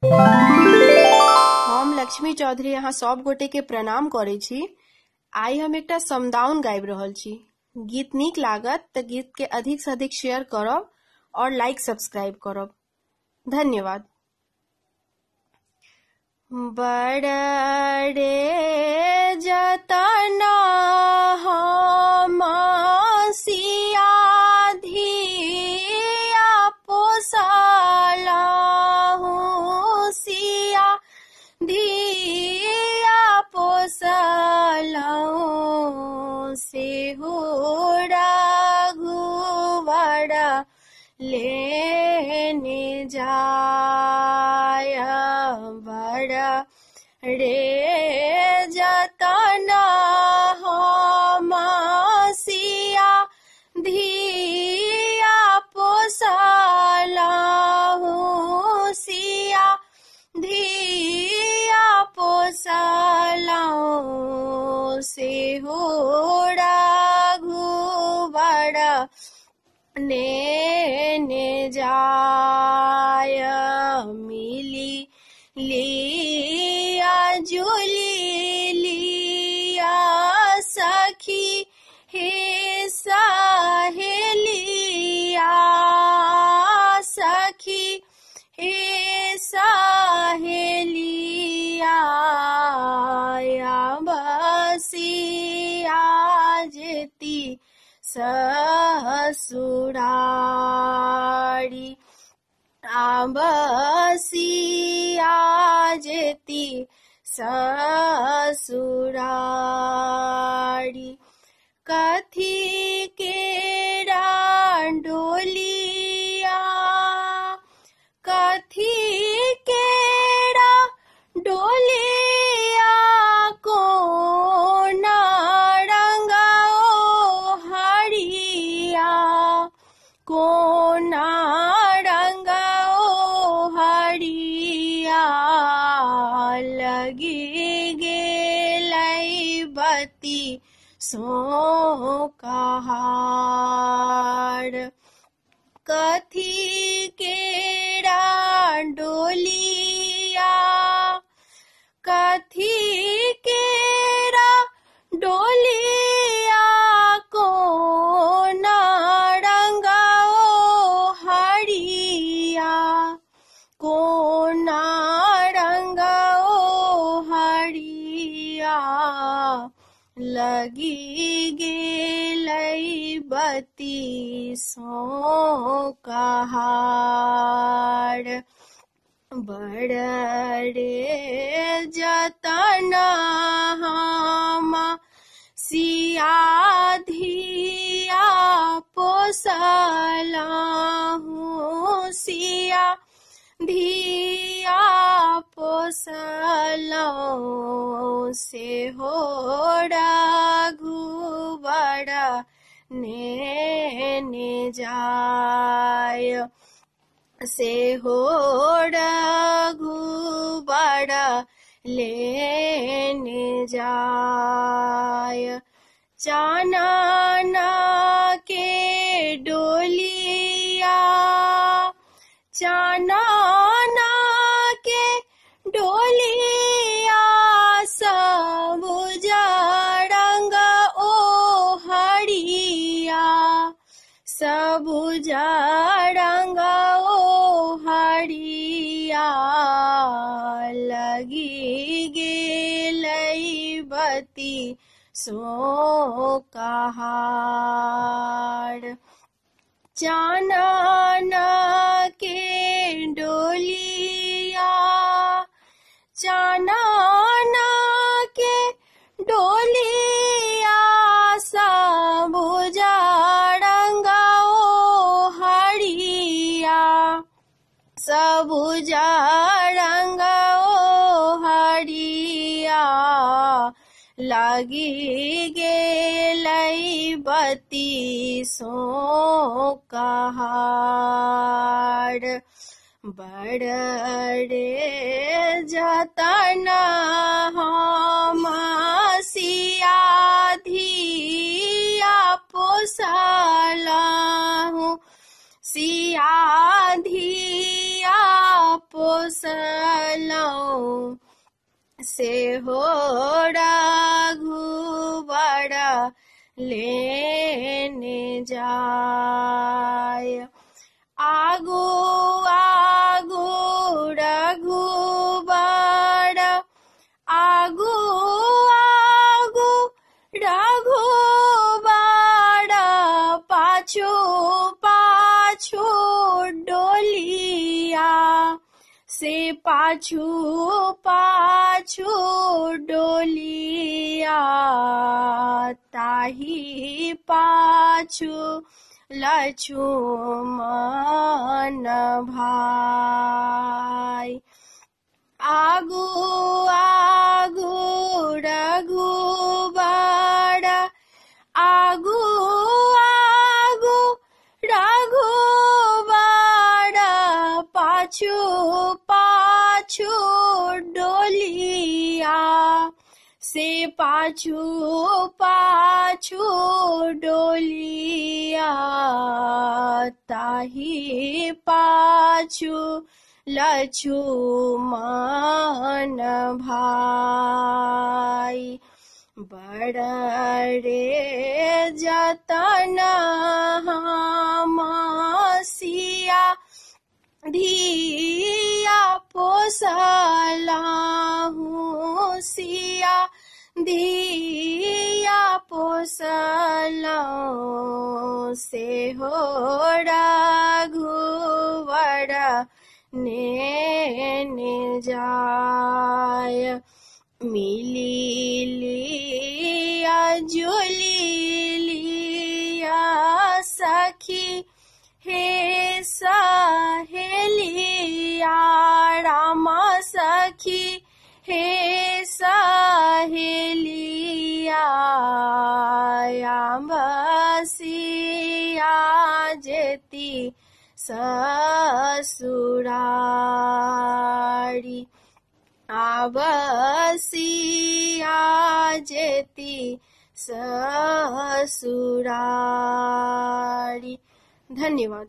हम लक्ष्मी चौधरी यहाँ सब गोटे के प्रणाम करे छी। आई हम एकटा समदाउन गाबि रहल छी। गीत नीक लागत त गीत के अधिक से अधिक शेयर करब और लाइक सब्सक्राइब करब। धन्यवाद। बड़े जतना हम सिया धिया पोसलहु, सिया धिया पोसलहु, सेहो रघुवर लेने जाय। रे जतना हम सिया धिया पोसलहु, सिया धिया पोसलहु, सेहो रघुवर नेने जाय। मिली लिया जुली लिया सखी हे सहेलिया, सखी हे सहेलिया, बसिया जेती ससुरारी, बसिया जेती ससुरारी। कथी केरा डोलिया, कथी केरा डोलिया, कोना रंगा ओ हरिया, कोना रंगा ओ हरिया, लगी गेलै बत्ती सो कहार। कथी केरा डोलिया, कथी केरा डोलिया, कोना रंगा ओ हरिया, कोना रंगा ओ हरिया, लगी गेलै बत्ती सो कहार। बड़े जतना हम सिया धिया पोसलहु, सिया धिया पोसलहु, सेहो रघुवर नेने जाय, सेहो रघुवर लेने जाय। चानना के डोलिया, चानना के डोलिया, सबुज रंग ओ हरिया, सबुज रंग ओ हरिया, लगी गेलै बत्ती सो कहार। चानना के डोलिया, चानना के डोलिया, सबुज रंग ओ हरिया, सबुज रंग ओ हरिया, लगी गेलै बत्ती सो कहार। बड़े जतना हम सिया धिया पोसलहु, सिया धिया पोसलौं से हो रघुबर लेने जाय। आगू आगू रघुबर आगू आगू रघुबर पाछू पाछू डोलिया से पाछू पाछू डोलिया ताही पाछू लक्ष्मण भाई। आगू आगू रघुबर आगू आगू रघुबर पाछू पाछू डोलिया से पाछू पाछू डोलिया ताही पाछू लक्ष्मण भाई। बड़ रे जतन हम सिया धिया पोसलहुँ सिया धिया पोसलहुँ से हो रघुवर नेने जाय। मिली लिया जुली लिया सखी हे सहेलिया रामा सखी हे सहेलिया बसिया जेती ससुरारी आवसिया जेती ससुरारी। धन्यवाद।